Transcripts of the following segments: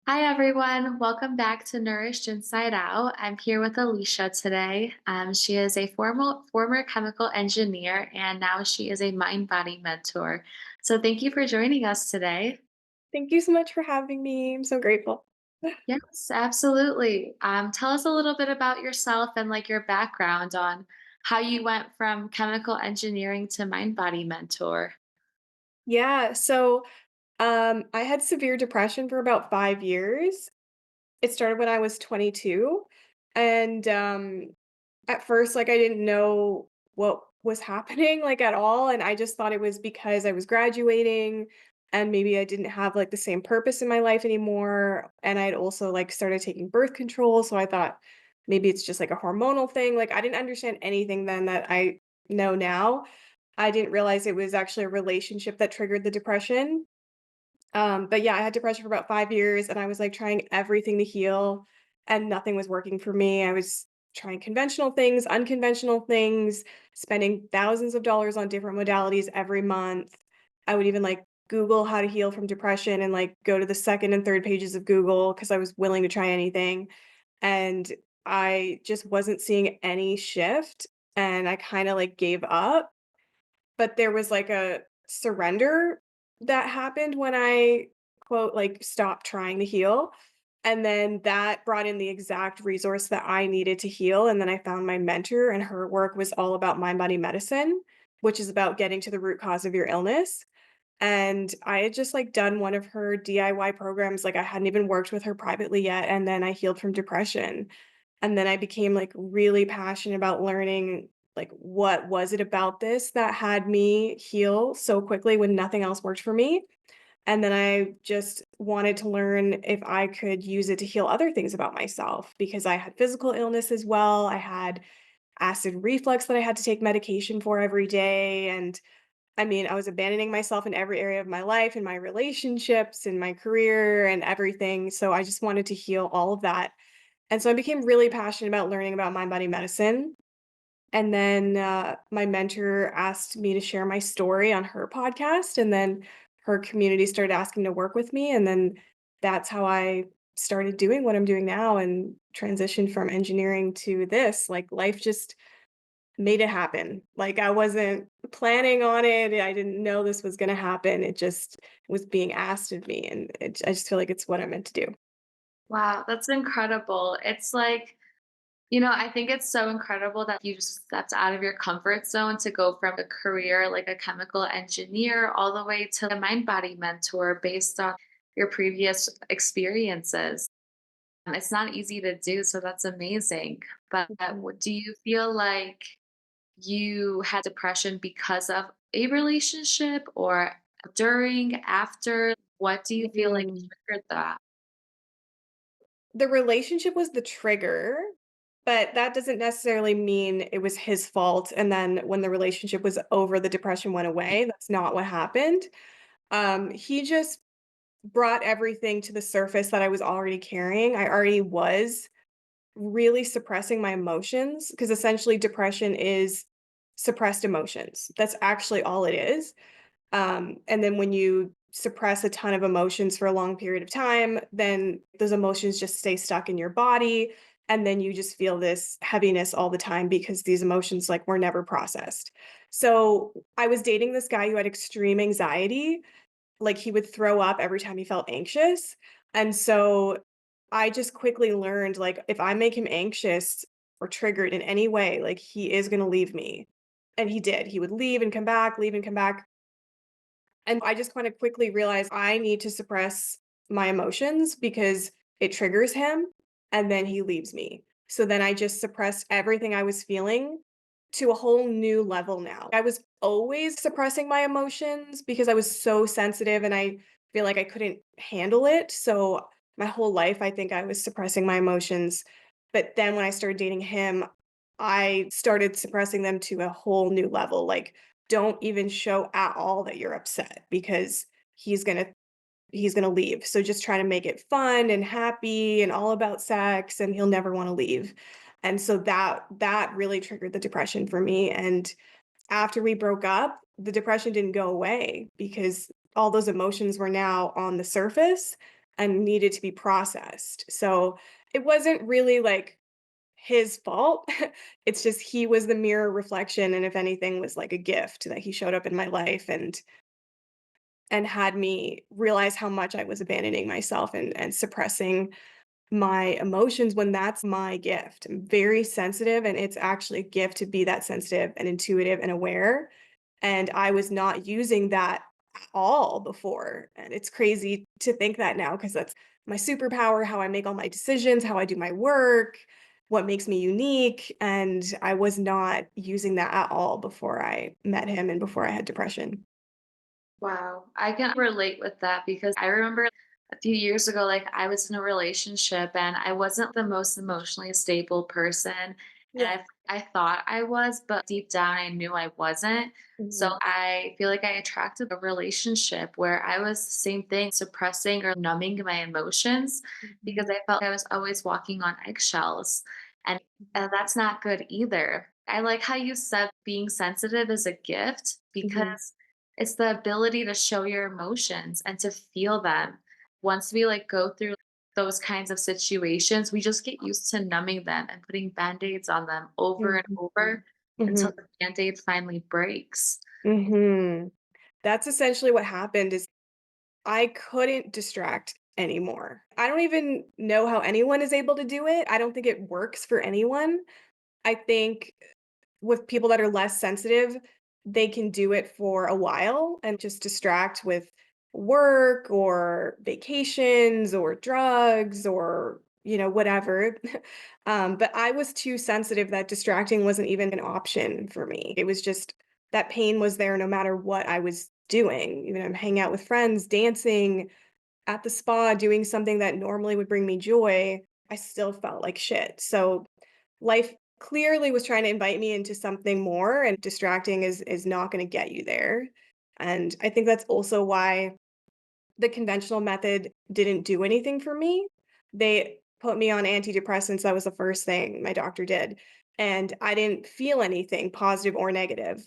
Hi, everyone. Welcome back to Nourished Inside Out. I'm here with Alicia today. She is a former chemical engineer, and now she is a mind body mentor. So, thank you for joining us today. Thank you so much for having me. I'm so grateful. Yes, absolutely. Tell us a little bit about yourself and your background on how you went from chemical engineering to mind body mentor. Yeah, so I had severe depression for about 5 years. It started when I was 22. And At first, I didn't know what was happening, at all. And I just thought it was because I was graduating and maybe I didn't have the same purpose in my life anymore. And I'd also started taking birth control. So I thought maybe it's just a hormonal thing. I didn't understand anything then that I know now. I didn't realize it was actually a relationship that triggered the depression. But yeah, I had depression for about 5 years and I was trying everything to heal and nothing was working for me. I was trying conventional things, unconventional things, spending thousands of dollars on different modalities every month. I would even Google how to heal from depression and go to the second and third pages of Google because I was willing to try anything. And I just wasn't seeing any shift and I kind of gave up. But there was a surrender that happened when I, quote, "stopped trying to heal," and then that brought in the exact resource that I needed to heal, and then I found my mentor, and her work was all about mind-body medicine, which is about getting to the root cause of your illness, and I had just, done one of her DIY programs, I hadn't even worked with her privately yet, and then I healed from depression. And then I became, really passionate about learning, what was it about this that had me heal so quickly when nothing else worked for me? And then I just wanted to learn if I could use it to heal other things about myself because I had physical illness as well. I had acid reflux that I had to take medication for every day. And I mean, I was abandoning myself in every area of my life, in my relationships, in my career, and everything. So I just wanted to heal all of that, and so I became really passionate about learning about mind body medicine. And then my mentor asked me to share my story on her podcast. And then her community started asking to work with me. And then that's how I started doing what I'm doing now and transitioned from engineering to this. Life just made it happen. I wasn't planning on it. I didn't know this was going to happen. It just was being asked of me. And I just feel like it's what I'm meant to do. Wow, that's incredible. I think it's so incredible that you just stepped out of your comfort zone to go from a career like a chemical engineer all the way to a mind body mentor based on your previous experiences. It's not easy to do, so that's amazing. But do you feel like you had depression because of a relationship or during, after? What do you feel like Mhm. triggered that? The relationship was the trigger, but that doesn't necessarily mean it was his fault, and then when the relationship was over, the depression went away. That's not what happened. He just brought everything to the surface that I was already carrying. I already was really suppressing my emotions because essentially depression is suppressed emotions. That's actually all it is. And then when you suppress a ton of emotions for a long period of time, then those emotions just stay stuck in your body. And then you just feel this heaviness all the time because these emotions were never processed. So I was dating this guy who had extreme anxiety. He would throw up every time he felt anxious. And so I just quickly learned if I make him anxious or triggered in any way, he is going to leave me. And he did. He would leave and come back, leave and come back, and I just kind of quickly realized I need to suppress my emotions because it triggers him and then he leaves me. So then I just suppressed everything I was feeling to a whole new level now. I was always suppressing my emotions because I was so sensitive and I feel like I couldn't handle it. So my whole life, I think I was suppressing my emotions. But then when I started dating him, I started suppressing them to a whole new level. Don't even show at all that you're upset because he's gonna he's gonna leave. So just try to make it fun and happy and all about sex, and he'll never want to leave. And so that really triggered the depression for me. And after we broke up, the depression didn't go away because all those emotions were now on the surface. and needed to be processed. So it wasn't really like his fault. It's just he was the mirror reflection, and if anything was like a gift that he showed up in my life and had me realize how much I was abandoning myself and suppressing my emotions when that's my gift. I'm very sensitive, and it's actually a gift to be that sensitive and intuitive and aware. And I was not using that at all before. And it's crazy to think that now because that's my superpower, how I make all my decisions, how I do my work, what makes me unique. And I was not using that at all before I met him and before I had depression. Wow, I can relate with that because I remember a few years ago, like I was in a relationship and I wasn't the most emotionally stable person. And Yeah. I thought I was, but deep down I knew I wasn't. So Mhm. I feel like I attracted a relationship where I was the same thing, suppressing or numbing my emotions because Mhm. I felt I was always walking on eggshells. And that's not good either. I like how you said being sensitive is a gift Mhm. because it's the ability to show your emotions and to feel them. Once we like go through those kinds of situations, we just get used to numbing them and putting band-aids on them over and Mhm. over until Mhm. the band-aid finally breaks. Mhm. That's essentially what happened is I couldn't distract anymore. I don't even know how anyone is able to do it. I don't think it works for anyone. I think with people that are less sensitive, they can do it for a while and just distract with work or vacations or drugs or, whatever. But I was too sensitive that distracting wasn't even an option for me. It was just that pain was there no matter what I was doing. Even I'm hanging out with friends, dancing, at the spa, doing something that normally would bring me joy, I still felt like shit. So life clearly was trying to invite me into something more, and distracting is not going to get you there. And I think that's also why the conventional method didn't do anything for me. They put me on antidepressants. That was the first thing my doctor did. And I didn't feel anything positive or negative.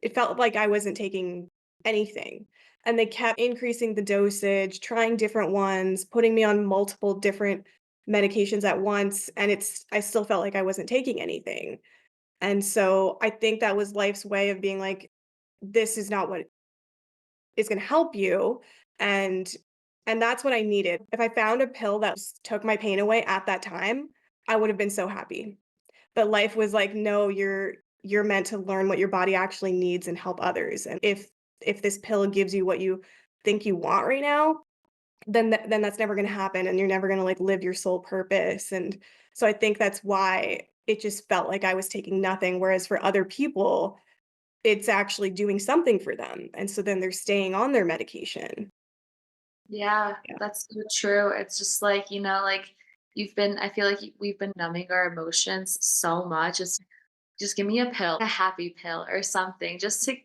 It felt like I wasn't taking anything. And they kept increasing the dosage, trying different ones, putting me on multiple different medications at once. And I still felt like I wasn't taking anything. And so I think that was life's way of being like, this is not what is gonna help you, and that's what I needed. If I found a pill that took my pain away at that time, I would have been so happy. But life was like, "No, you're meant to learn what your body actually needs and help others, and if this pill gives you what you think you want right now, then that's never gonna happen, and you're never gonna, like, live your soul purpose." And so I think that's why it just felt like I was taking nothing, whereas for other people, it's actually doing something for them, and so then they're staying on their medication. Yeah, Yeah. that's so true. It's just like, like I feel like we've been numbing our emotions so much. It's just give me a pill, a happy pill or something just to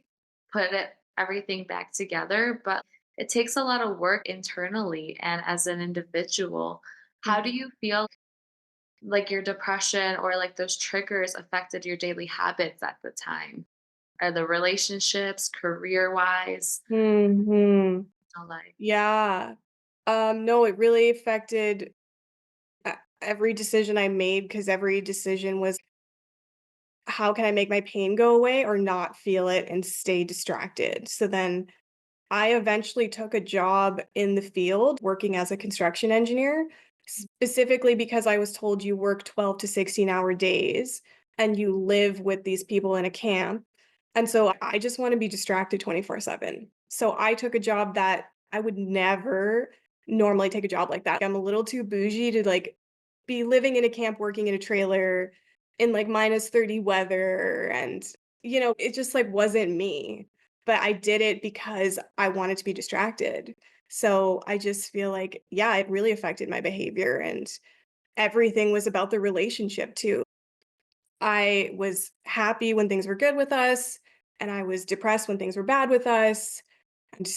put everything back together. But it takes a lot of work internally and as an individual. How do Mhm. you feel like your depression or like those triggers affected your daily habits at the time? Are the relationships, career wise, Mhm. like Yeah. No, it really affected every decision I made because every decision was, how can I make my pain go away or not feel it and stay distracted? So then I eventually took a job in the field working as a construction engineer, specifically because I was told you work 12 to 16-hour days and you live with these people in a camp. And so I just want to be distracted 24/7. So I took a job that I would never normally take a job like that. I'm a little too bougie to like be living in a camp, working in a trailer in like -30 weather. And, it just like wasn't me, but I did it because I wanted to be distracted. So I just feel like, yeah, it really affected my behavior, and everything was about the relationship too. I was happy when things were good with us, and I was depressed when things were bad with us. And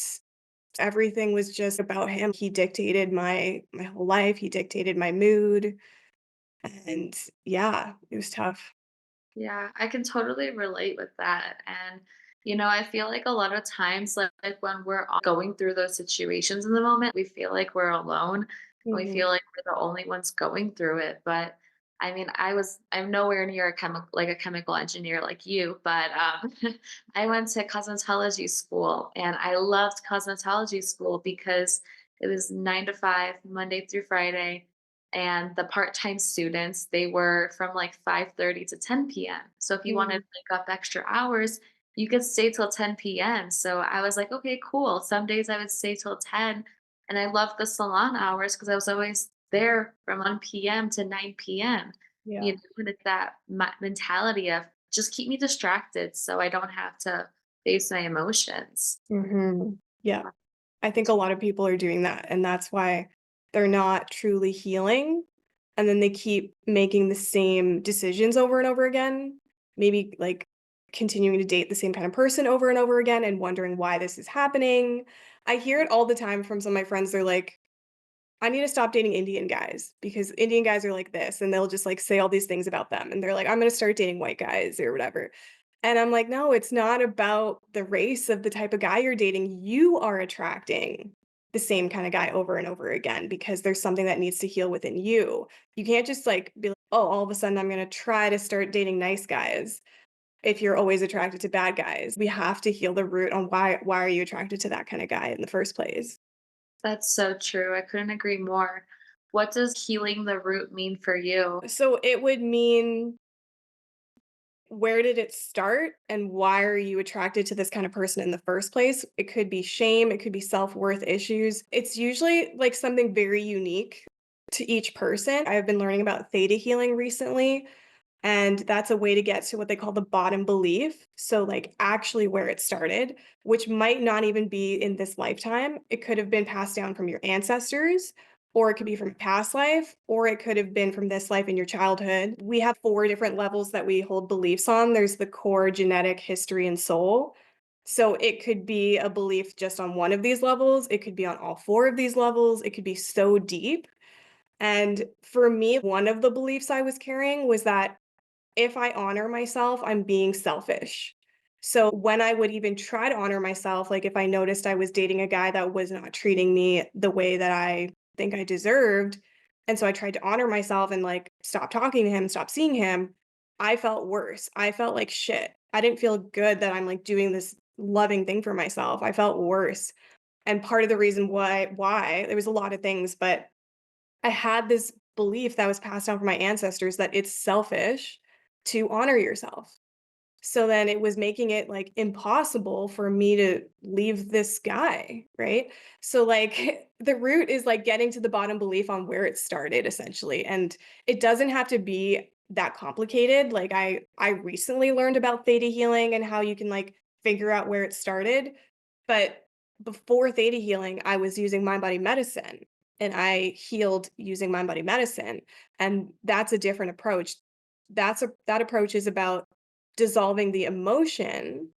everything was just about him. He dictated my whole life. He dictated my mood. And yeah, it was tough. yeah, I can totally relate with that. And I feel like a lot of times, like when we're all going through those situations in the moment, we feel like we're alone and we feel Mhm. like we're the only ones going through it. But I mean, I'm nowhere near a chemical engineer like you, but I went to cosmetology school and I loved cosmetology school because it was 9 to 5, Monday through Friday. And the part-time students, they were from like 5:30 to 10 p.m. So if you wanted Mm, to make up extra hours, you could stay till 10 PM. So I was like, "Okay, cool." Some days I would stay till 10, and I loved the salon hours because I was always there from 1 PM to 9 PM, yeah. and it's that mentality of just keep me distracted so I don't have to face my emotions. Mhm. Yeah. I think a lot of people are doing that, and that's why they're not truly healing, and then they keep making the same decisions over and over again, maybe, like, continuing to date the same kind of person over and over again and wondering why this is happening. I hear it all the time from some of my friends, they're like, "I need to stop dating Indian guys because Indian guys are like this," and they'll just, like, say all these things about them, and they're like, "I'm gonna start dating white guys," or whatever. And I'm like, "No, it's not about the race of the type of guy you're dating. You are attracting the same kinda guy over and over again because there's something that needs to heal within you. You can't just, like, be like, 'Oh, all of a sudden I'm gonna try to start dating nice guys,' if you're always attracted to bad guys. We have to heal the root on why are you attracted to that kinda guy in the first place." That's so true. I couldn't agree more. What does healing the root mean for you? So it would mean, where did it start and why are you attracted to this kind of person in the first place? It could be shame, it could be self-worth issues. It's usually like something very unique to each person. I've been learning about theta healing recently, and that's a way to get to what they call the bottom belief. So, like, actually where it started, which might not even be in this lifetime. It could have been passed down from your ancestors, or it could be from a past life, or it could have been from this life in your childhood. We have four different levels that we hold beliefs on. There's the core, genetic, history, and soul. So it could be a belief just on one of these levels. It could be on all four of these levels. It could be so deep. And for me, one of the beliefs I was carrying was that if I honor myself, I'm being selfish. So when I would even try to honor myself, like if I noticed I was dating a guy that was not treating me the way that I think I deserved, and so I tried to honor myself and like stop talking to him, stop seeing him, I felt worse. I felt like shit. I didn't feel good that I'm like doing this loving thing for myself. I felt worse. And part of the reason why there was a lot of things, but I had this belief that was passed down from my ancestors that it's selfish to honor yourself. So then it was making it like impossible for me to leave this guy, right? So like the root is like getting to the bottom belief on where it started essentially. And it doesn't have to be that complicated. Like I recently learned about theta healing and how you can like figure out where it started, but before theta healing, I was using mind body medicine and I healed using mind body medicine. And that's a different approach. That approach is about dissolving the emotion.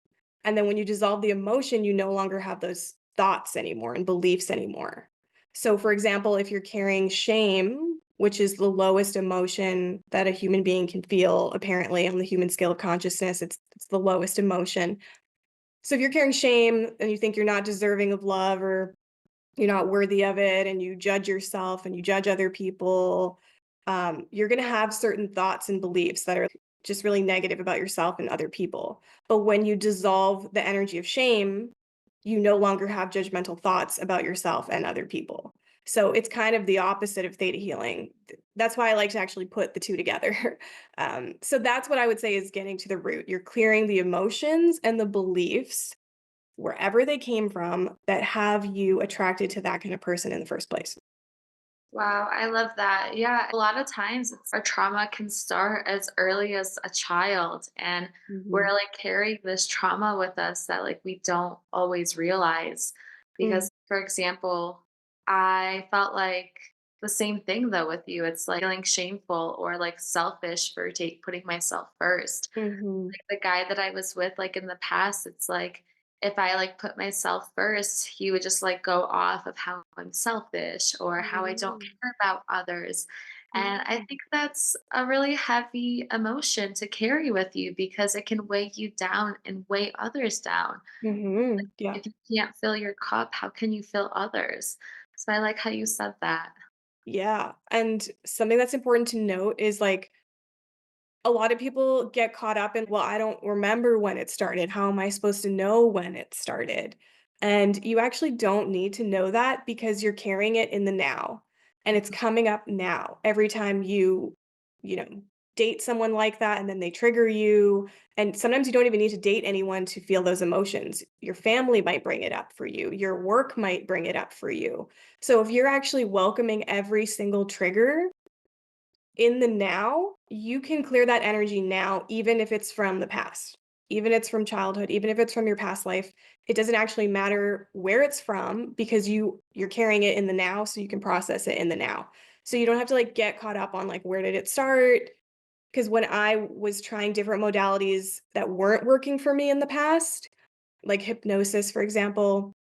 And then when you dissolve the emotion, you no longer have those thoughts anymore and beliefs anymore. So, for example, if you're carrying shame, which is the lowest emotion that a human being can feel, apparently, on the human scale of consciousness, it's the lowest emotion. So if you're carrying shame and you think you're not deserving of love or you're not worthy of it and you judge yourself and you judge other people, you're going to have certain thoughts and beliefs that are just really negative about yourself and other people. But when you dissolve the energy of shame, you no longer have judgmental thoughts about yourself and other people. So it's kind of the opposite of theta healing. That's why I like to actually put the two together. So that's what I would say is getting to the root. You're clearing the emotions and the beliefs wherever they came from that have you attracted to that kind of person in the first place. Wow, I love that. Yeah, a lot of times our trauma can start as early as a child, and we're Mhm. like carrying this trauma with us that like we don't always realize. Mm, Because, for example, I felt like the same thing though with you. It's like feeling shameful or like selfish for putting myself first. mhm, Like the guy that I was with, like in the past, it's like if I like put myself first, he would just like go off of how I'm selfish or how I don't mm, care about others. And I Mm. think that's a really heavy emotion to carry with you because it can weigh you down and weigh others down. Mhm. Yeah. If you can't fill your cup, how can you fill others? So I like how you said that. Yeah. And something that's important to note is like a lot of people get caught up in, well, I don't remember when it started. How am I supposed to know when it started? And you actually don't need to know that because you're carrying it in the now. And it's Mhm. coming up now every time you know, date someone like that and then they trigger you. And sometimes you don't even need to date anyone to feel those emotions. Your family might bring it up for you, your work might bring it up for you. So if you're actually welcoming every single trigger in the now, you can clear that energy now, even if it's from the past, even if it's from childhood, even if it's from your past life. It doesn't actually matter where it's from because you're carrying it in the now so you can process it in the now. So you don't have to like get caught up on like where did it start? Because when I was trying different modalities that weren't working for me in the past, like hypnosis, for example,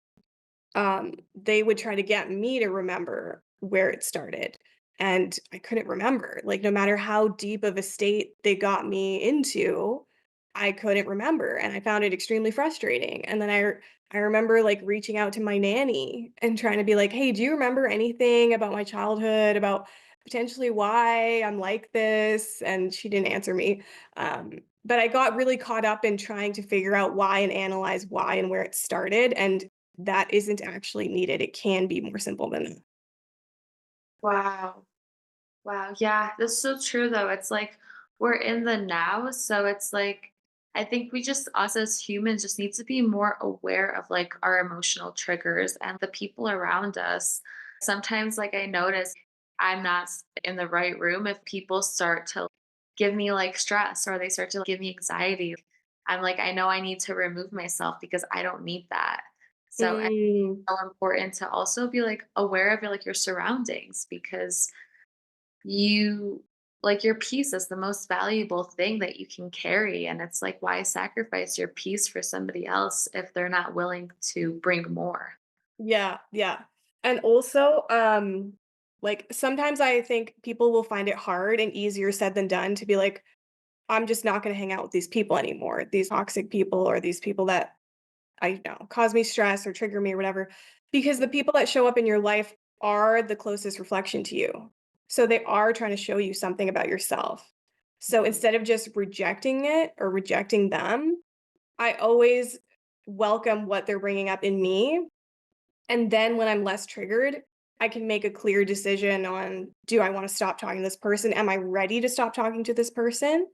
they would try to get me to remember where it started, and I couldn't remember. Like, no matter how deep of a state they got me into, I couldn't remember, and I found it extremely frustrating, and then I remember, like, reaching out to my nanny and trying to be like, "Hey, do you remember anything about my childhood, about potentially why I'm like this?" And she didn't answer me, but I got really caught up in trying to figure out why and analyze why and where it started, and that isn't actually needed. It can be more simple than that. Wow. Wow. Yeah, that's so true though. It's like we're in the now. So it's like I think we just us as humans just need to be more aware of like our emotional triggers and the people around us. Sometimes like I notice I'm not in the right room if people start to give me like stress or they start to give me anxiety. I'm like, I know I need to remove myself because I don't need that. So it's Mm, so important to also be like aware of like your surroundings because you like your peace is the most valuable thing that you can carry, and it's like why sacrifice your peace for somebody else if they're not willing to bring more. yeah, yeah. And also, like sometimes I think people will find it hard and easier said than done to be like, I'm just not going to hang out with these people anymore, these toxic people or these people that I know cause me stress or trigger me or whatever, because the people that show up in your life are the closest reflection to you. So they are trying to show you something about yourself. So Mhm. instead of just rejecting it or rejecting them, I always welcome what they're bringing up in me, and then when I'm less triggered, I can make a clear decision on, do I wanna stop talking to this person? Am I ready to stop talking to this person?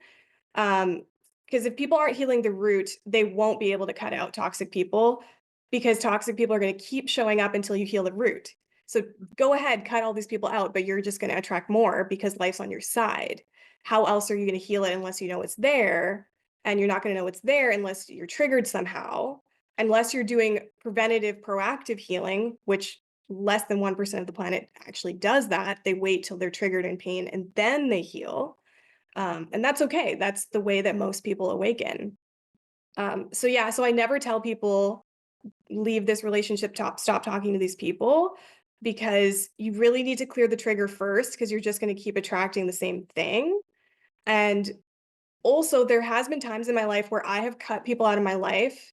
Um, because if people aren't healing the root, they won't be able to cut out toxic people because toxic people are gonna keep showing up until you heal the root. So go ahead, cut all these people out, but you're just gonna attract more because life's on your side. How else are you gonna heal it unless you know it's there? And you're not gonna know it's there unless you're triggered somehow, unless you're doing preventative, proactive healing, which less than 1% of the planet actually does that. They wait till they're triggered in pain and then they heal, and that's okay. That's the way that most people awaken. So yeah, so I never tell people leave this relationship, stop talking to these people because you really need to clear the trigger first because you're just going to keep attracting the same thing. And also, there has been times in my life where I have cut people out of my life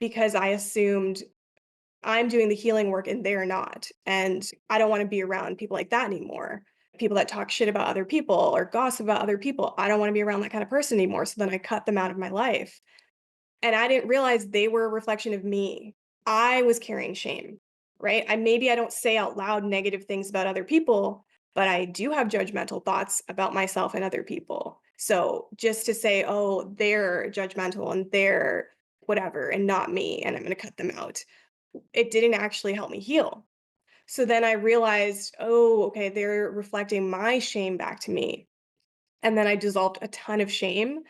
because I assumed I'm doing the healing work and they're not. And I don't want to be around people like that anymore. People that talk shit about other people or gossip about other people. I don't want to be around that kind of person anymore. So then I cut them out of my life. And I didn't realize they were a reflection of me. I was carrying shame, right? I don't say out loud negative things about other people, but I do have judgmental thoughts about myself and other people. So just to say, oh, they're judgmental and they're whatever and not me, and I'm going to cut them out, it didn't actually help me heal. So then I realized, oh, okay, they're reflecting my shame back to me. And then I dissolved a ton of shame.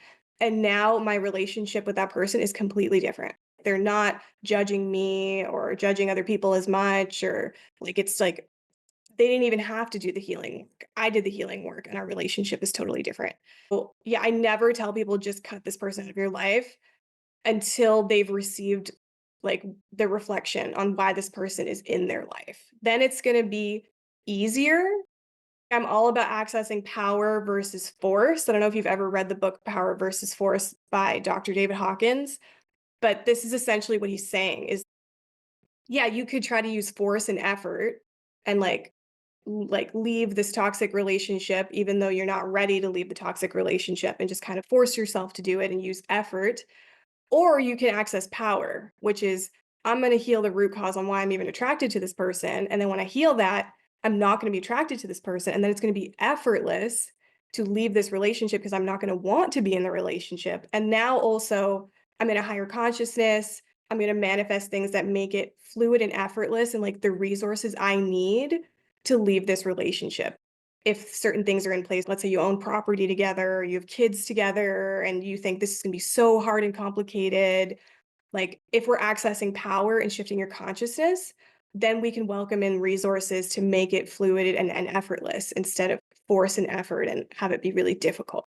And now my relationship with that person is completely different. They're not judging me or judging other people as much, or like it's like they didn't even have to do the healing work. I did the healing work and our relationship is totally different. So, yeah, I never tell people just cut this person out of your life until they've received, like, the reflection on why this person is in their life. Then it's gonna be easier, I'm all about accessing power versus force. I don't know if you've ever read the book Power versus Force by Dr. David Hawkins, but this is essentially what he's saying is, yeah, you could try to use force and effort and like leave this toxic relationship even though you're not ready to leave the toxic relationship and just kind of force yourself to do it and use effort. Or you can access power, which is I'm going to heal the root cause on why I'm even attracted to this person. And then when I heal that, I'm not going to be attracted to this person. And then it's going to be effortless to leave this relationship because I'm not going to want to be in the relationship. And now also, I'm in a higher consciousness. I'm going to manifest things that make it fluid and effortless and like the resources I need to leave this relationship. If certain things are in place, let's say you own property together, or you have kids together, and you think this is going to be so hard and complicated, like if we're accessing power and shifting your consciousness, then we can welcome in resources to make it fluid and effortless instead of force and effort and have it be really difficult.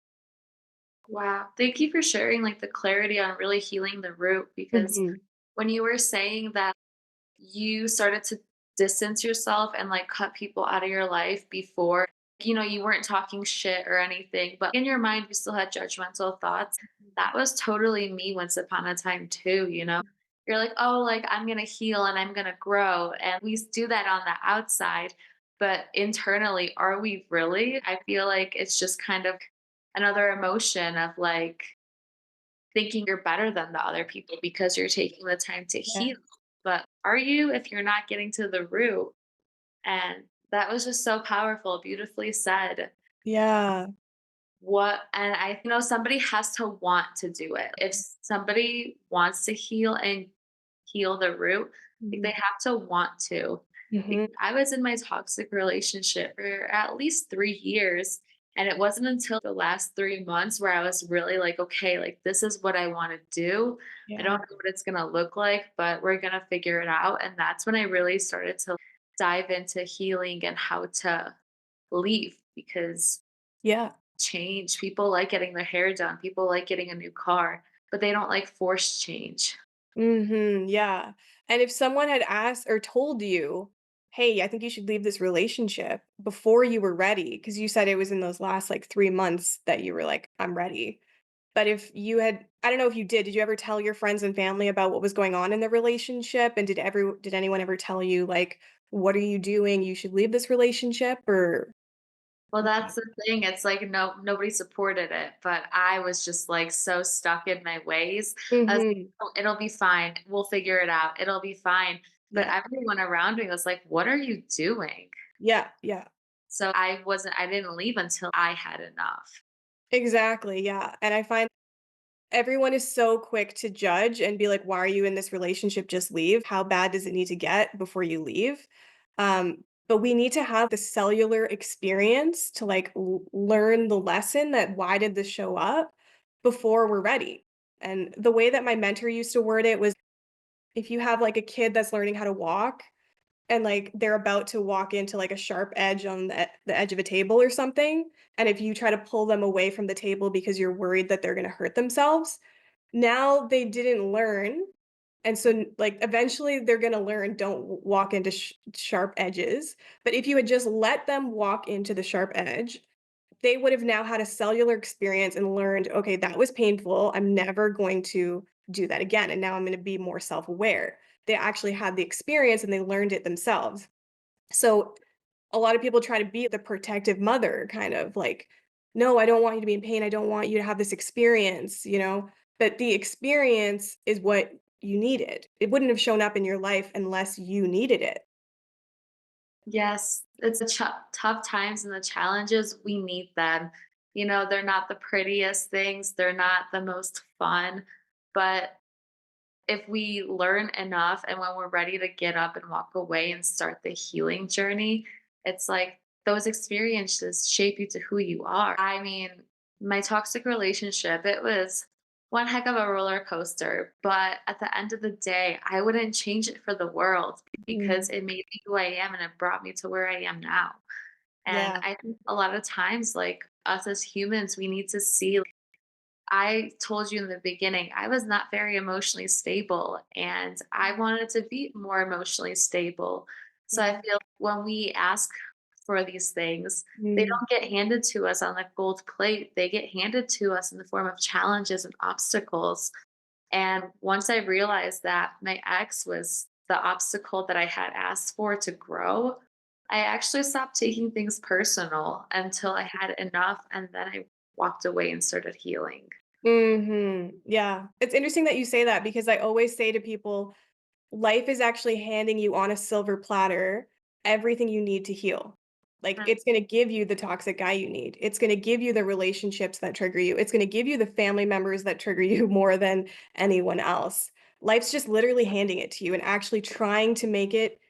Wow. Thank you for sharing like the clarity on really healing the root because Mhm. when you were saying that you started to distance yourself and like cut people out of your life before, you weren't talking shit or anything, but in your mind, you still had judgmental thoughts. That was totally me once upon a time, too. You're like, oh, like I'm going to heal and I'm going to grow. And we do that on the outside. But internally, are we really? I feel like it's just kind of another emotion of like, thinking you're better than the other people because you're taking the time to Yeah. heal. But are you if you're not getting to the root? And that was just so powerful, beautifully said. Yeah. And I know somebody has to want to do it. If somebody wants to heal and heal the root, like they Mhm. have to want to. Mhm. I was in my toxic relationship for at least 3 years. And it wasn't until the last 3 months where I was really like, okay, like this is what I want to do. I Yeah. don't know what it's going to look like, but we're going to figure it out. And that's when I really started to dive into healing and how to leave because Yeah. change. People like getting their hair done, people like getting a new car, but they don't like forced change. Mhm, yeah, and if someone had asked or told you, "Hey, I think you should leave this relationship," before you were ready, because you said it was in those last, like, 3 months that you were like, "I'm ready." But if you had I don't know if you did you ever tell your friends and family about what was going on in the relationship, and did anyone ever tell you, like, "What are you doing? You should leave this relationship," or Well, that's the thing. It's like nobody supported it, but I was just like so stuck in my ways. I was like, Mhm, "Oh, it'll be fine. We'll figure it out. It'll be fine." But yeah, everyone around me was like, "What are you doing?" yeah, yeah. So I didn't leave until I had enough. Exactly, yeah, and I find everyone is so quick to judge and be like, "Why are you in this relationship? Just leave. How bad does it need to get before you leave?" But we need to have the cellular experience to like learn the lesson that why did this show up before we're ready. And the way that my mentor used to word it was if you have like a kid that's learning how to walk and like they're about to walk into like a sharp edge on the edge of a table or something, and if you try to pull them away from the table because you're worried that they're going to hurt themselves, now they didn't learn, and so, like, eventually they're gonna learn, don't walk into sharp edges, but if you had just let them walk into the sharp edge, they would have now had a cellular experience and learned, "Okay, that was painful, I'm never going to do that again, and now I'm gonna be more self-aware." They actually had the experience and they learned it themselves. So a lot of people try to be the protective mother, kind of like, "No, I don't want you to be in pain. I don't want you to have this experience," you know? But the experience is what you needed. It wouldn't have shown up in your life unless you needed it. Yes, it's the tough times and the challenges. We need them. They're not the prettiest things. They're not the most fun, but if we learn enough and when we're ready to get up and walk away and start the healing journey, it's like those experiences shape you to who you are. I mean, my toxic relationship, it was one heck of a roller coaster, but at the end of the day, I wouldn't change it for the world because Mhm. it made me who I am and it brought me to where I am now. And Yeah. I think a lot of times, like us as humans, we need to see I told you in the beginning, I was not very emotionally stable and I Mm. wanted to be more emotionally stable. So I Yeah. feel when we ask for these things. They Mm. don't get handed to us on a gold plate. They get handed to us in the form of challenges and obstacles. And once I realized that my ex was the obstacle that I had asked for to grow, I actually stopped taking things personal until I had enough. And then I walked away and started healing. Mhm. Yeah. It's interesting that you say that because I always say to people, life is actually handing you on a silver platter everything you need to heal. Like, Mm. it's gonna give you the toxic guy you need. It's gonna give you the relationships that trigger you. It's gonna give you the family members that trigger you more than anyone else. Life's just literally handing it to you and actually trying to make it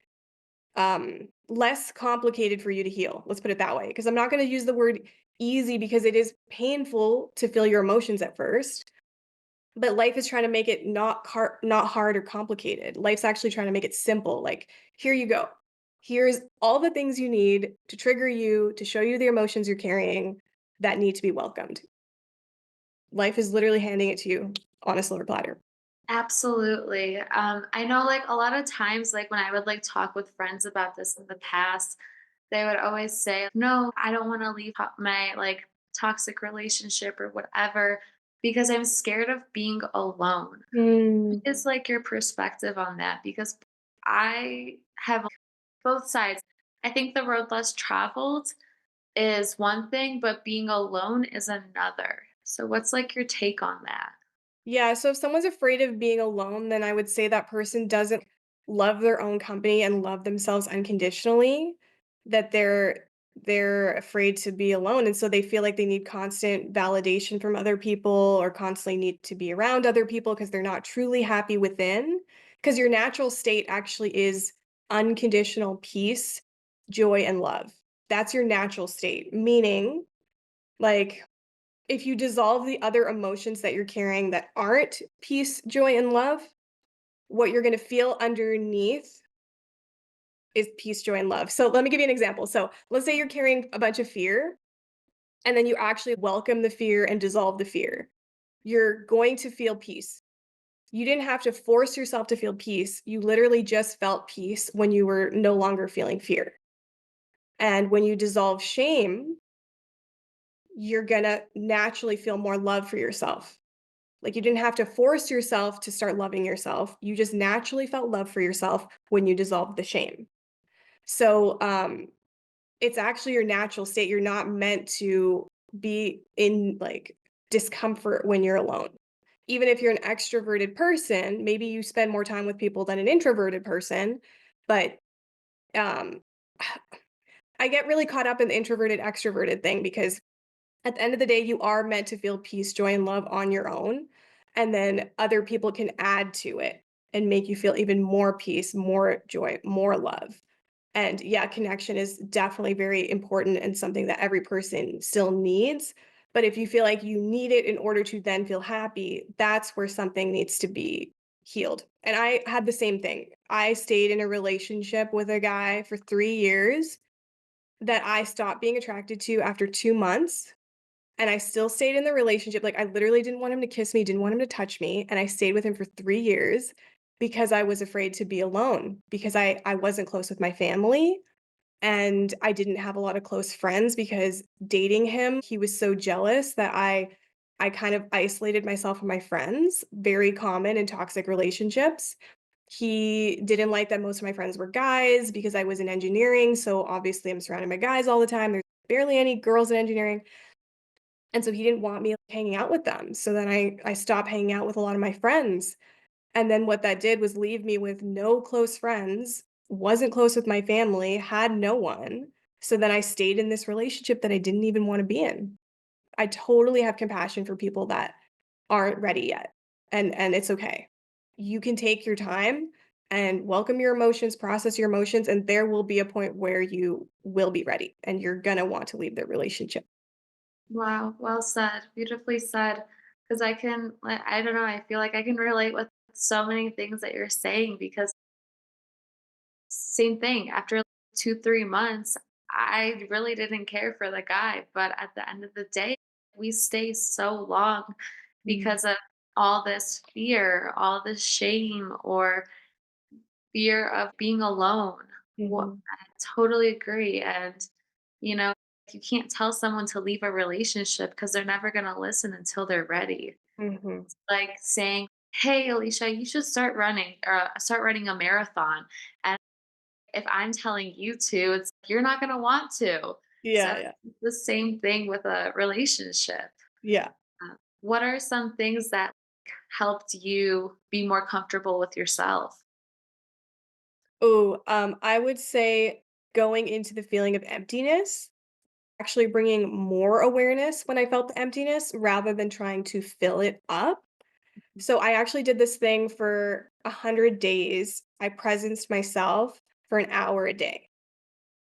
less complicated for you to heal. Let's put it that way. Because I'm not going to use the word easy because it is painful to feel your emotions at first. But life is trying to make it not hard or complicated. Life's actually trying to make it simple. Like, here you go. Here's all the things you need to trigger you, to show you the emotions you're carrying that need to be welcomed. Life is literally handing it to you on a silver platter. Absolutely. I know like a lot of times, like when I would like talk with friends about this in the past, they would always say, no, I don't want to leave my like toxic relationship or whatever because I'm scared of being alone. What Mm. is like your perspective on that? Because I have both sides. I think the road less traveled is one thing, but being alone is another. So what's like your take on that? Yeah, so if someone's afraid of being alone, then I would say that person doesn't love their own company and love themselves unconditionally, that they're afraid to be alone and so they feel like they need constant validation from other people or constantly need to be around other people because they're not truly happy within. Because your natural state actually is unconditional peace, joy, and love. That's your natural state, meaning like if you dissolve the other emotions that you're carrying that aren't peace, joy, and love, what you're gonna feel underneath is peace, joy, and love. So let me give you an example. So let's say you're carrying a bunch of fear, and then you actually welcome the fear and dissolve the fear. You're going to feel peace. You didn't have to force yourself to feel peace. You literally just felt peace when you were no longer feeling fear. And when you dissolve shame, you're gonna naturally feel more love for yourself. Like, you didn't have to force yourself to start loving yourself. You just naturally felt love for yourself when you dissolved the shame. So, it's actually your natural state. You're not meant to be in, like, discomfort when you're alone. Even if you're an extroverted person, maybe you spend more time with people than an introverted person, but, um, I get really caught up in the introverted extroverted thing because at the end of the day, you are meant to feel peace, joy, and love on your own, and then other people can add to it and make you feel even more peace, more joy, more love. And yeah, connection is definitely very important and something that every person still needs. But if you feel like you need it in order to then feel happy, that's where something needs to be healed. And I had the same thing. I stayed in a relationship with a guy for 3 years that I stopped being attracted to after 2 months and I still stayed in the relationship, like, I literally didn't want him to kiss me, didn't want him to touch me, and I stayed with him for 3 years because I was afraid to be alone, because I wasn't close with my family, and I didn't have a lot of close friends because dating him, he was so jealous that I kind of isolated myself from my friends, very common in toxic relationships. He didn't like that most of my friends were guys because I was in engineering, so obviously I'm surrounded by guys all the time, there's barely any girls in engineering. And so he didn't want me hanging out with them. So then I stopped hanging out with a lot of my friends. And then what that did was leave me with no close friends, wasn't close with my family, had no one. So then I stayed in this relationship that I didn't even want to be in. I totally have compassion for people that aren't ready yet. And it's okay. You can take your time and welcome your emotions, process your emotions, and there will be a point where you will be ready and you're gonna want to leave the relationship. Wow, well said. Beautifully said. Because I can, like, I don't know, I feel like I can relate with so many things that you're saying because same thing. After 2, 3 months, I really didn't care for the guy. But at the end of the day, we stay so long Mm. because of all this fear, all this shame, or fear of being alone. What Mhm. I totally agree. And You know, you can't tell someone to leave a relationship because they're never going to listen until they're ready. Mhm. Like saying, "Hey, Alicia, you should start running or start running a marathon." And if I'm telling you to, it's you're not going to want to. So Yeah, yeah. it's the same thing with a relationship. Yeah. What are some things that helped you be more comfortable with yourself? Oh, I would say going into the feeling of emptiness, actually bringing more awareness when I felt the emptiness rather than trying to fill it up. So I actually did this thing for 100 days. I presenced myself for an hour a day.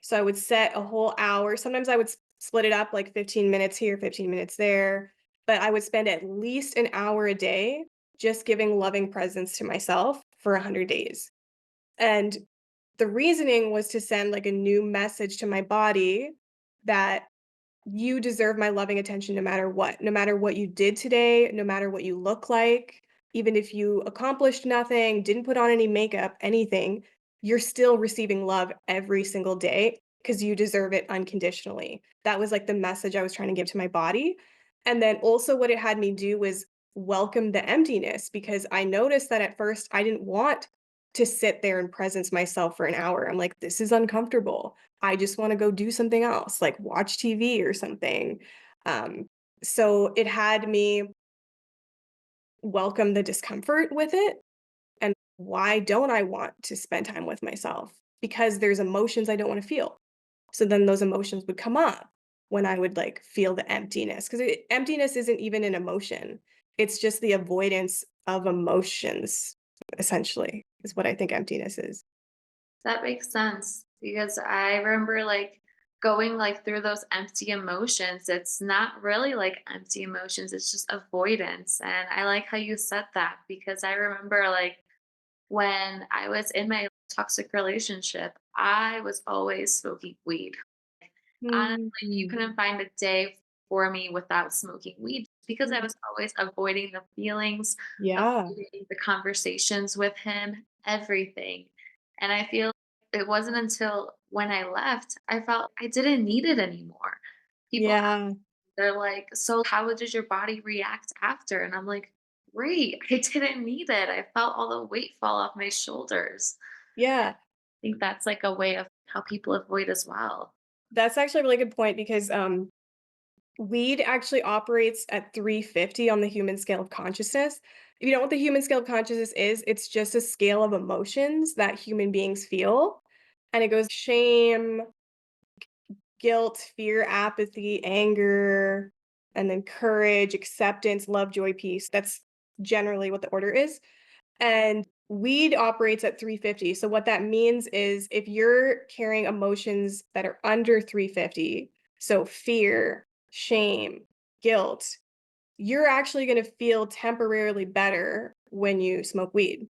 So I would set a whole hour. Sometimes I would split it up like 15 minutes here, 15 minutes there, but I would spend at least an hour a day just giving loving presence to myself for 100 days. And the reasoning was to send like a new message to my body that you deserve my loving attention no matter what. No matter what you did today, no matter what you look like, even if you accomplished nothing, didn't put on any makeup, anything, you're still receiving love every single day because you deserve it unconditionally. That was like the message I was trying to give to my body. And then also, what it had me do was welcome the emptiness because I noticed that at first I didn't want to sit there and presence myself for an hour. I'm like, this is uncomfortable. I just wanna go do something else, like watch TV or something. Um, so it had me welcome the discomfort with it, and why don't I want to spend time with myself? Because there's emotions I don't wanna feel. So then those emotions would come up when I would, like, feel the emptiness, 'cause emptiness isn't even an emotion. It's just the avoidance of emotions, essentially, is what I think emptiness is. That makes sense because I remember like going like through those empty emotions. It's not really like empty emotions, it's just avoidance. And I like how you said that because I remember like when I was in my toxic relationship, I was always smoking weed. Honestly, you Mhm. couldn't find a day for me without smoking weed because I Mm. was always avoiding the feelings, Yeah, avoiding the conversations with him, everything. And I feel it wasn't until when I left, I felt I didn't need it anymore. People, yeah, they're like, "So how did your body react after?" And I'm like, "Great, I didn't need it. I felt all the weight fall off my shoulders." I yeah. think that's like a way of how people avoid as well. That's actually a really good point because, weed actually operates at 350 on the human scale of consciousness. If you know what the human scale of consciousness is, it's just a scale of emotions that human beings feel, and it goes shame, guilt, fear, apathy, anger, and then courage, acceptance, love, joy, peace. That's generally what the order is. And weed operates at 350. So what that means is if you're carrying emotions that are under 350, so fear, shame, guilt, you're actually going to feel temporarily better when you smoke weed.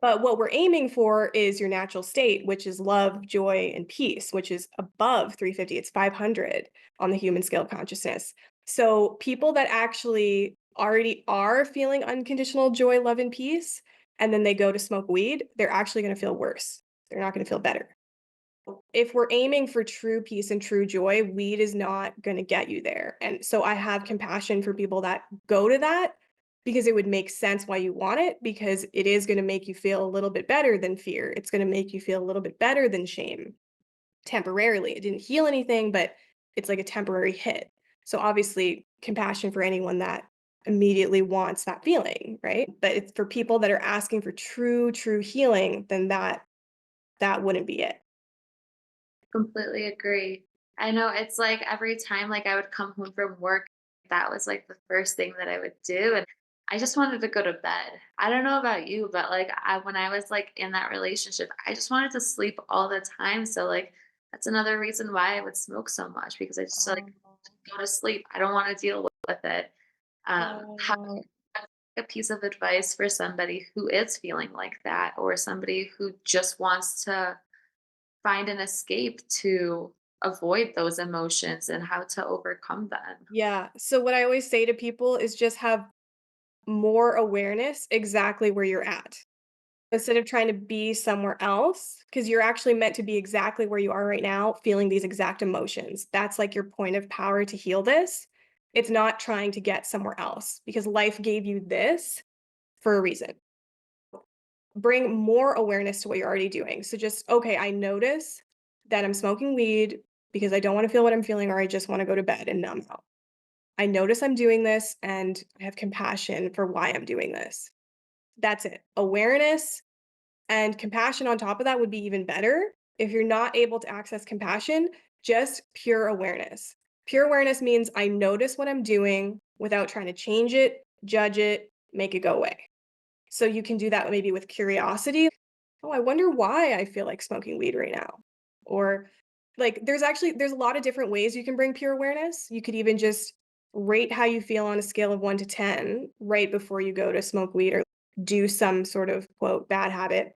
But what we're aiming for is your natural state, which is love, joy, and peace, which is above 350. It's 500 on the human scale of consciousness. So people that actually already are feeling unconditional joy, love, and peace, and then they go to smoke weed, they're actually going to feel worse. They're not going to feel better. If we're aiming for true peace and true joy, weed is not going to get you there. And so I have compassion for people that go to that because it would make sense why you want it because it is going to make you feel a little bit better than fear. It's going to make you feel a little bit better than shame temporarily. It didn't heal anything, but it's like a temporary hit. So obviously, compassion for anyone that immediately wants that feeling, right? But it's for people that are asking for true healing, then that wouldn't be it. Completely agree. I know it's like every time like I would come home from work, that was like the first thing that I would do. And I just wanted to go to bed. I don't know about you, but like when I was like in that relationship, I just wanted to sleep all the time. So like that's another reason why I would smoke so much because I just like go to sleep. I don't want to deal with it. How Oh. a piece of advice for somebody who is feeling like that or somebody who just wants to find an escape to avoid those emotions and how to overcome them. Yeah. So what I always say to people is just have more awareness exactly where you're at. instead of trying to be somewhere else, because you're actually meant to be exactly where you are right now, feeling these exact emotions. That's like your point of power to heal this. It's not trying to get somewhere else because life gave you this for a reason. Bring more awareness to what you're already doing. So just, okay, I notice that I'm smoking weed because I don't want to feel what I'm feeling or I just want to go to bed and numb out. I notice I'm doing this and I have compassion for why I'm doing this. That's it. Awareness and compassion on top of that would be even better. If you're not able to access compassion, just pure awareness. Pure awareness means I notice what I'm doing without trying to change it, judge it, make it go away. So you can do that maybe with curiosity. Oh, I wonder why I feel like smoking weed right now. Or like there's a lot of different ways you can bring pure awareness. You could even just rate how you feel on a scale of 1 to 10 right before you go to smoke weed or do some sort of quote bad habit.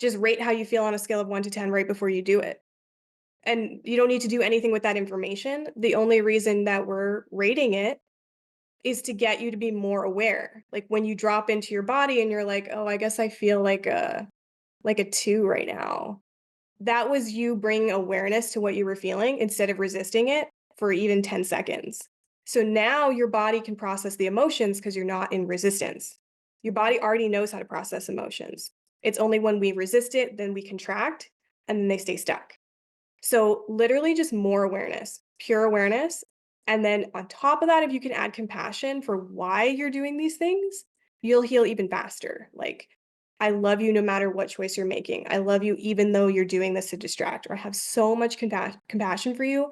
Just rate how you feel on a scale of 1 to 10 right before you do it. And you don't need to do anything with that information. The only reason that we're rating it is to get you to be more aware. Like when you drop into your body and you're like, "Oh, I guess I feel like a 2 right now." That was you bringing awareness to what you were feeling instead of resisting it for even 10 seconds. So now your body can process the emotions because you're not in resistance. Your body already knows how to process emotions. It's only when we resist it, then we contract and then they stay stuck. So literally just more awareness, pure awareness. And then on top of that, if you can add compassion for why you're doing these things, you'll heal even faster. Like, I love you no matter what choice you're making. I love you even though you're doing this to distract, or I have so much compassion for you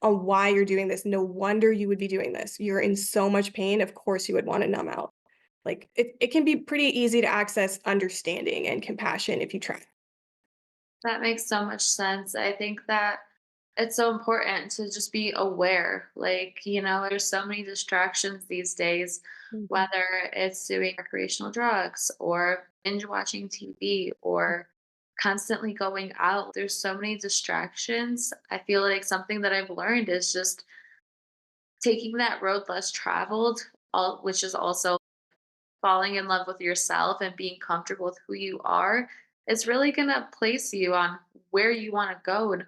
on why you're doing this. No wonder you would be doing this. You're in so much pain. Of course, you would want to numb out. Like, it can be pretty easy to access understanding and compassion if you try. That makes so much sense. I think that it's so important to just be aware. Like, there's so many distractions these days, Mhm. whether it's doing recreational drugs or binge watching TV or constantly going out. There's so many distractions. I feel like something that I've learned is just taking that road less traveled, which is also falling in love with yourself and being comfortable with who you are, is really going to place you on where you want to go and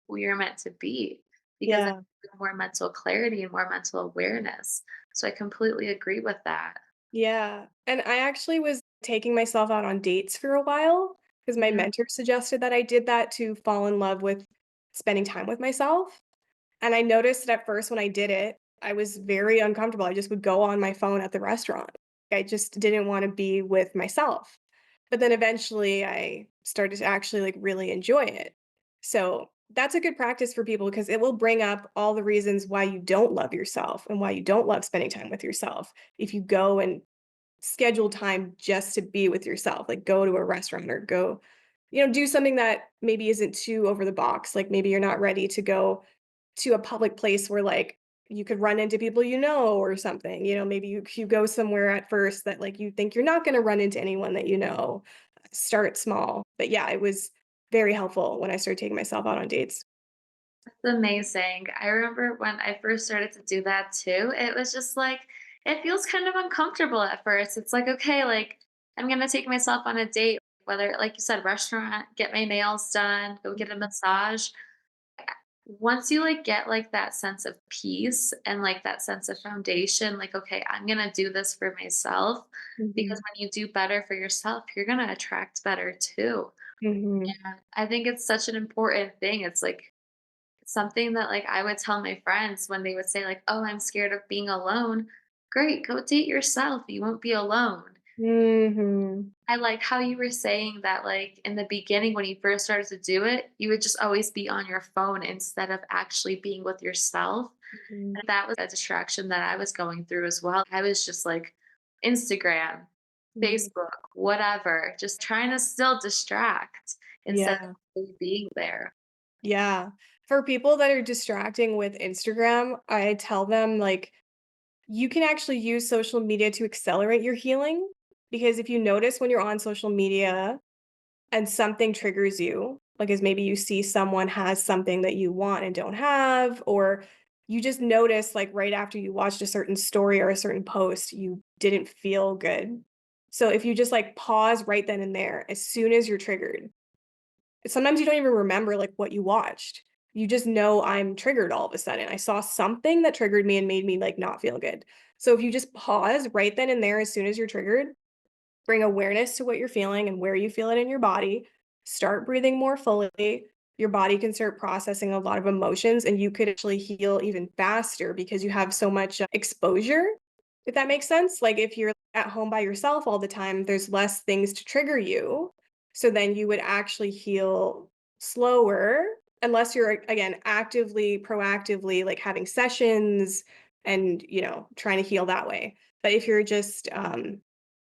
who you're meant to be because it's Yeah. more mental clarity and more mental awareness. So I completely agree with that. Yeah, and I actually was taking myself out on dates for a while because my Mhm. mentor suggested that I did that to fall in love with spending time with myself. And I noticed that at first when I did it, I was very uncomfortable. I just would go on my phone at the restaurant. I just didn't want to be with myself. But then eventually I started to actually like really enjoy it. So that's a good practice for people because it will bring up all the reasons why you don't love yourself and why you don't love spending time with yourself. If you go and schedule time just to be with yourself, like go to a restaurant or go, do something that maybe isn't too over the box. Like maybe you're not ready to go to a public place where like you could run into people or something. Maybe you go somewhere at first that like you think you're not going to run into anyone that you know. Start small. But yeah, it was very helpful when I started taking myself out on dates. That's amazing. I remember when I first started to do that too, it was just like, it feels kind of uncomfortable at first. It's like, okay, like I'm going to take myself on a date, whether, like you said, restaurant, get my nails done, go get a massage. Once you like get like that sense of peace and like that sense of foundation, like, okay, I'm going to do this for myself. Because Mhm. when you do better for yourself, you're going to attract better too. Mhm. And I think it's such an important thing. It's like, something that, like, I would tell my friends when they would say, like, "Oh, I'm scared of being alone." Great, go date yourself. You won't be alone. Mhm. I like how you were saying that, like, in the beginning, when you first started to do it, you would just always be on your phone instead of actually being with yourself. Mhm. And that was a distraction that I was going through as well. I was just like Instagram, Mhm. Facebook, whatever, just trying to still distract instead of Yeah. really being there. Yeah. For people that are distracting with Instagram, I tell them like you can actually use social media to accelerate your healing because if you notice when you're on social media and something triggers you, like as maybe you see someone has something that you want and don't have, or you just notice like right after you watched a certain story or a certain post, you didn't feel good. So if you just like pause right then and there, as soon as you're triggered, sometimes you don't even remember like what you watched. You just know I'm triggered all of a sudden. I saw something that triggered me and made me like not feel good. So if you just pause right then and there, as soon as you're triggered, bring awareness to what you're feeling and where you feel it in your body. Start breathing more fully. Your body can start processing a lot of emotions, and you could actually heal even faster because you have so much exposure, if that makes sense. Like if you're at home by yourself all the time, there's less things to trigger you. So then you would actually heal slower unless you're again actively, proactively like having sessions and, trying to heal that way. But if you're just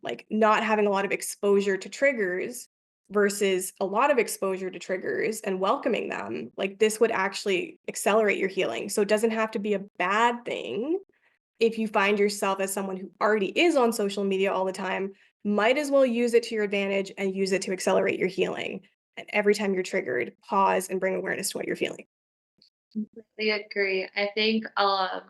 like not having a lot of exposure to triggers versus a lot of exposure to triggers and welcoming them, like this would actually accelerate your healing. So it doesn't have to be a bad thing. If you find yourself as someone who already is on social media all the time, might as well use it to your advantage and use it to accelerate your healing. And every time you're triggered, pause and bring awareness to what you're feeling. Completely agree. I think a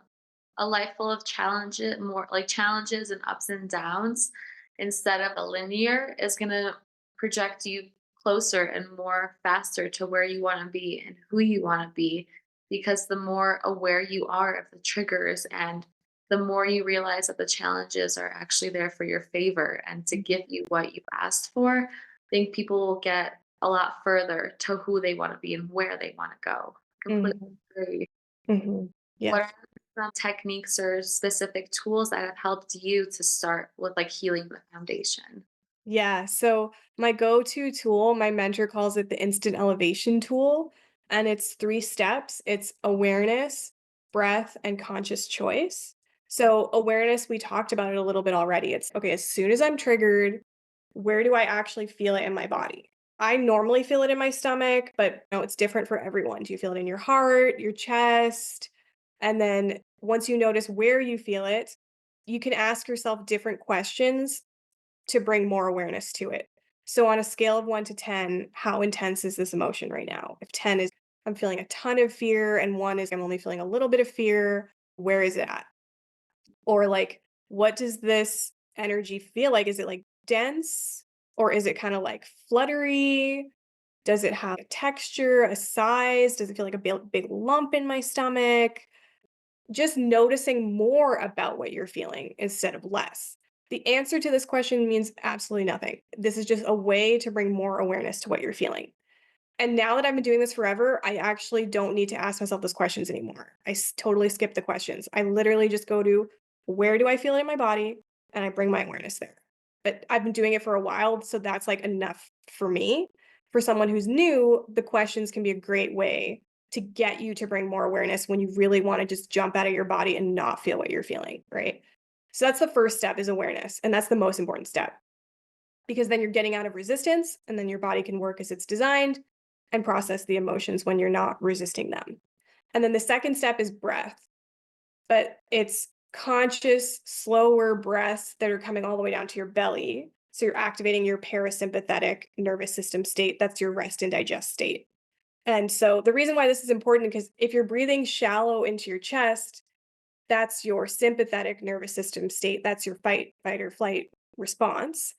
life full of challenges, more like challenges and ups and downs, instead of a linear, is going to project you closer and more faster to where you want to be and who you want to be. Because the more aware you are of the triggers and the more you realize that the challenges are actually there for your favor and to give you what you've asked for, I think people will get a lot further to who they want to be and where they want to go. Completely Mhm, agree. mhm. What Yes. are some techniques or specific tools that have helped you to start with like healing the foundation? Yeah, so my go-to tool, my mentor calls it the instant elevation tool, and it's 3 steps. It's awareness, breath, and conscious choice. So awareness, we talked about it a little bit already. It's okay, as soon as I'm triggered, where do I actually feel it in my body? I normally feel it in my stomach, but it's different for everyone. Do you feel it in your heart, your chest? And then once you notice where you feel it, you can ask yourself different questions to bring more awareness to it. So on a scale of 1 to 10, how intense is this emotion right now? If 10 is I'm feeling a ton of fear and 1 is I'm only feeling a little bit of fear, where is it at? Or like what does this energy feel like? Is it like dense or is it kind of like fluttery? Does it have a texture, a size? Does it feel like a big lump in my stomach? Just noticing more about what you're feeling instead of less. The answer to this question means absolutely nothing. This is just a way to bring more awareness to what you're feeling. And now that I've been doing this forever, I actually don't need to ask myself those questions anymore. Totally skip the questions. I literally just go to where do I feel it in my body and I bring my awareness there. But I've been doing it for a while, so that's like enough for me. For someone who's new, the questions can be a great way to get you to bring more awareness when you really want to just jump out of your body and not feel what you're feeling, right? So that's the first step is awareness, and that's the most important step because then you're getting out of resistance and then your body can work as it's designed and process the emotions when you're not resisting them. And then the second step is breath, but it's conscious, slower breaths that are coming all the way down to your belly. So you're activating your parasympathetic nervous system state. That's your rest and digest state. And so the reason why this is important because if you're breathing shallow into your chest, that's your sympathetic nervous system state. That's your fight or flight response.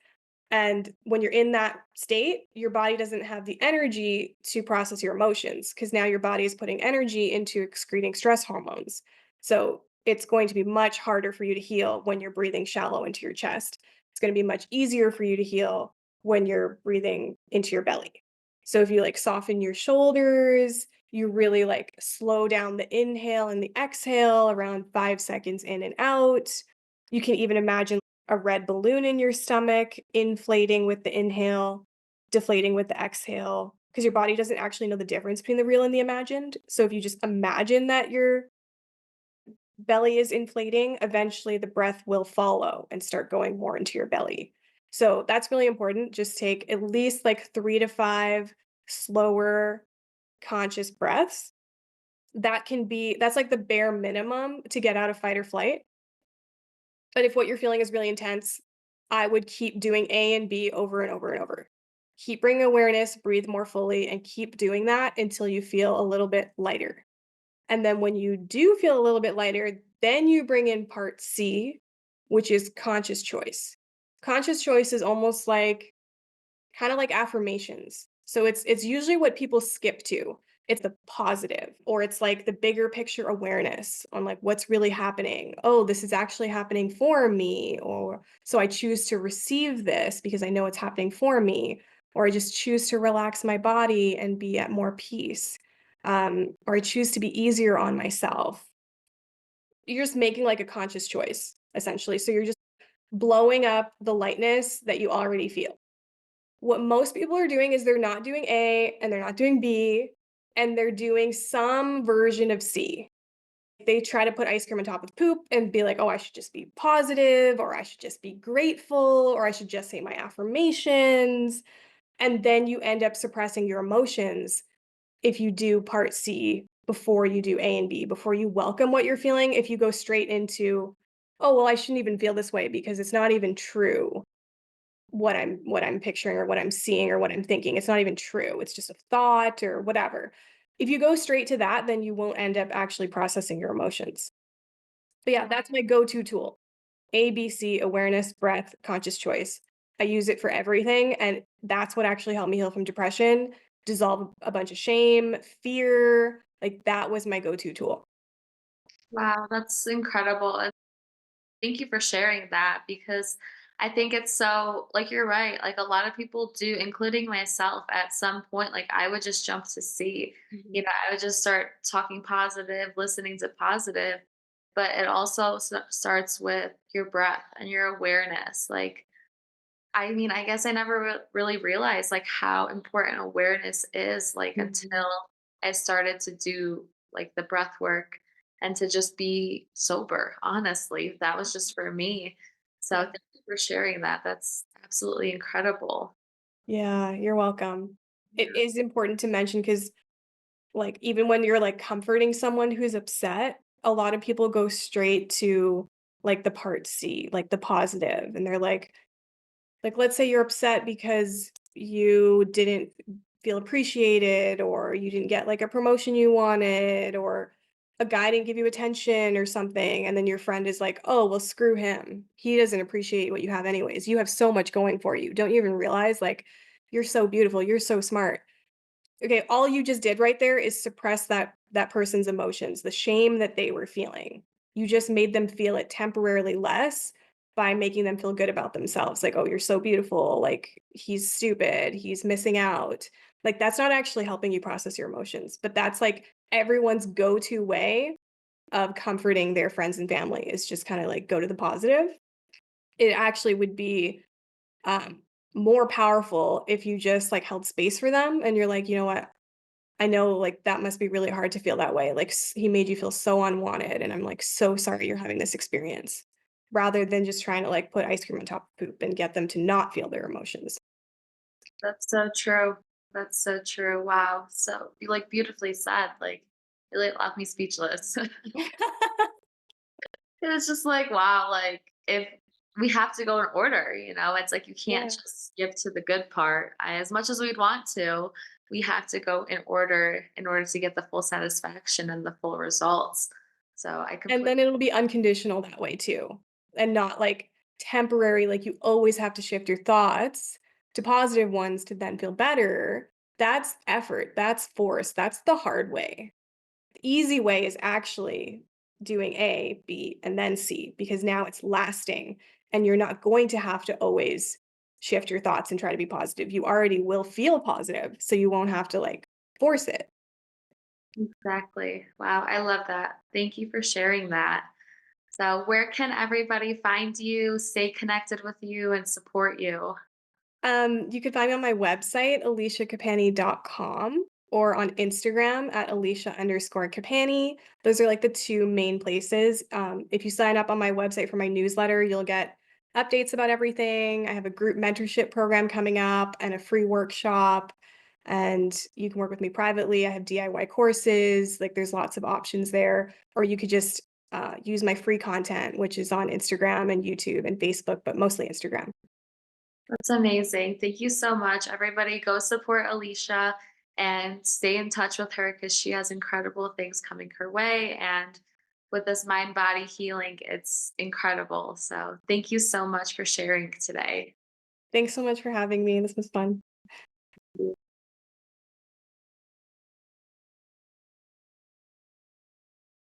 And when you're in that state, your body doesn't have the energy to process your emotions because now your body is putting energy into excreting stress hormones. So it's going to be much harder for you to heal when you're breathing shallow into your chest. It's going to be much easier for you to heal when you're breathing into your belly. So if you like soften your shoulders, you really like slow down the inhale and the exhale around 5 seconds in and out. You can even imagine a red balloon in your stomach, inflating with the inhale, deflating with the exhale, because your body doesn't actually know the difference between the real and the imagined. So if you just imagine that your belly is inflating, eventually the breath will follow and start going more into your belly. So that's really important. Just take at least like 3 to 5 slower conscious breaths. That's like the bare minimum to get out of fight or flight. But if what you're feeling is really intense, I would keep doing A and B over and over and over. Keep bringing awareness, breathe more fully, and keep doing that until you feel a little bit lighter. And then when you do feel a little bit lighter, then you bring in part C, which is conscious choice. Conscious choice is almost like kind of like affirmations. So it's usually what people skip to. It's the positive, or it's like the bigger picture awareness on like what's really happening. Oh, this is actually happening for me, or so I choose to receive this because I know it's happening for me, or I just choose to relax my body and be at more peace. Or I choose to be easier on myself. You're just making like a conscious choice essentially. So you're just blowing up the lightness that you already feel. What most people are doing is they're not doing A and they're not doing B, and they're doing some version of C. They try to put ice cream on top of poop and be like, oh, I should just be positive, or I should just be grateful, or I should just say my affirmations. And then you end up suppressing your emotions if you do part C before you do A and B, before you welcome what you're feeling. If you go straight into, oh, well, I shouldn't even feel this way because it's not even true what I'm picturing or what I'm seeing or what I'm thinking. It's not even true. It's just a thought or whatever. If you go straight to that, then you won't end up actually processing your emotions. But yeah, that's my go-to tool. ABC, awareness, breath, conscious choice. I use it for everything, and that's what actually helped me heal from depression, dissolve a bunch of shame, fear. Like that was my go-to tool. Wow, that's incredible. And thank you for sharing that because I think it's so, like, you're right. Like, a lot of people do, including myself, at some point, like, I would just jump to see, Mhm. I would just start talking positive, listening to positive. But it also starts with your breath and your awareness. Like, I mean, I guess I never really realized like how important awareness is, like Mhm. until I started to do like the breath work and to just be sober. Honestly, that was just for me. So Yeah. thank you for sharing that. That's absolutely incredible. Yeah, you're welcome. It Yeah. is important to mention because like, even when you're, like, comforting someone who's upset, a lot of people go straight to, like, the part C, like, the positive, and they're like, let's say you're upset because you didn't feel appreciated, or you didn't get, like, a promotion you wanted, or a guy didn't give you attention or something, and then your friend is like, "Oh, well, screw him. He doesn't appreciate what you have anyways. You have so much going for you. Don't you even realize, like, you're so beautiful, you're so smart." Okay, all you just did right there is suppress that person's emotions, the shame that they were feeling. You just made them feel it temporarily less by making them feel good about themselves. Like, "Oh, you're so beautiful. Like, he's stupid. He's missing out." Like, that's not actually helping you process your emotions, but that's, like, everyone's go-to way of comforting their friends and family is just kinda, like, go to the positive. It actually would be, um, more powerful if you just, like, held space for them and you're like, "You know what? I know, like, that must be really hard to feel that way, like, he made you feel so unwanted, and I'm, like, so sorry you're having this experience," rather than just trying to, like, put ice cream on top of poop and get them to not feel their emotions. That's so true. That's so true. Wow. So you like beautifully said, like it like left me speechless. It's just like, wow, like if we have to go in order, it's like you can't Yeah, just skip to the good part. As much as we'd want to, we have to go in order to get the full satisfaction and the full results. So I and completely then it'll be unconditional that way too, and not, like, temporary, like, you always have to shift your thoughts to positive ones to then feel better. That's effort, that's force, that's the hard way. Easy way is actually doing A, B, and then C because now it's lasting and you're not going to have to always shift your thoughts and try to be positive. You already will feel positive, so you won't have to like force it. exactly. Wow, I love that. Thank you for sharing that. So where can everybody find you, stay connected with you, and support you? You can find me on my website, aliciakapani.com, or on Instagram at Alicia_Kapani. Those are like the two main places. If you sign up on my website for my newsletter, you'll get updates about everything. I have a group mentorship program coming up and a free workshop. And you can work with me privately. I have DIY courses. Like there's lots of options there. Or you could just use my free content, which is on Instagram and YouTube and Facebook, but mostly Instagram. That's amazing. Thank you so much. Everybody go support Alicia and stay in touch with her because she has incredible things coming her way. And with this mind body healing, it's incredible. So thank you so much for sharing today. Thanks so much for having me. This was fun.